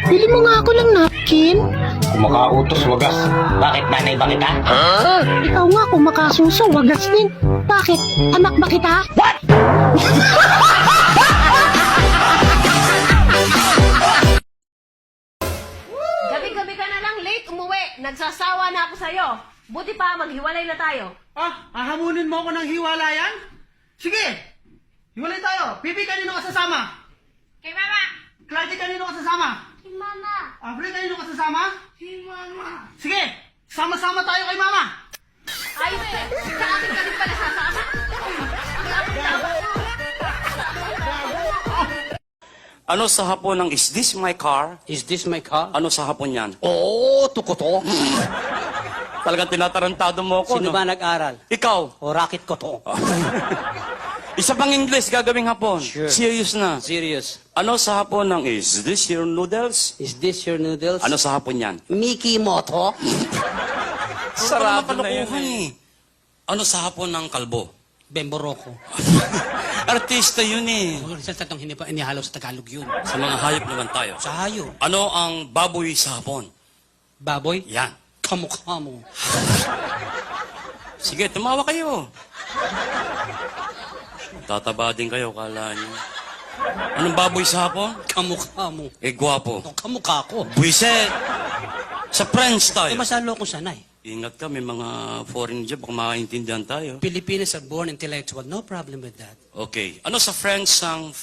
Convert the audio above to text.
Bili mo nga ako ng napkin. Kumakautos, wagas. Bakit nanay ba kita? Ikaw nga kung makasuso, wagas din. Bakit? Anak ba kita? What? Gabi-gabi ka na lang late umuwi. Nagsasawa na ako sa'yo. Buti pa, maghiwalay na tayo. Hahamunin mo ako ng hiwalayan? Sige! Hiwalay tayo. Pipi, kanino ka sasama? Kay Mama! Clarity, kanino ka sasama? Kay Mama! Avril, kanino ka sasama? Kay Mama! Sige! Sama-sama tayo kay Mama! Ayos eh! Sa akin ka din pala sasama? Ano sa hapon ng is this my car? Is this my car? Ano sa hapon yan? Oo, tukoto. Talagang tinatarantado mo ako, Sino no? ba nag-aral? Ikaw. O racket ko to. Isa pang English gagawing hapon. Sure. Serious na. Serious. Ano sa hapon ng is this your noodles? Is this your noodles? Ano sa hapon yan? Mickey Moto? Sarado na yun eh. Ano sa hapon ng kalbo? Bemboroko. Artista yun eh. Sa tatong inihalo sa Tagalog yun. Sa mga hayop naman tayo. Sa hayo. Ano ang baboy sa hapon? Baboy? Yan. Kamukha mo. Sige, tumawa kayo. Tataba din kayo, kala niyo. Anong baboy sa hapon? Kamukha mo. Eh, gwapo. O, kamukha ko. Buiset! Sa French Eh, tayo. masalo ko sanay. Ingat ka, may mga foreign job, baka makaintindihan tayo. Filipinos are born intellectual. No problem with that. Okay. Ano sa French ang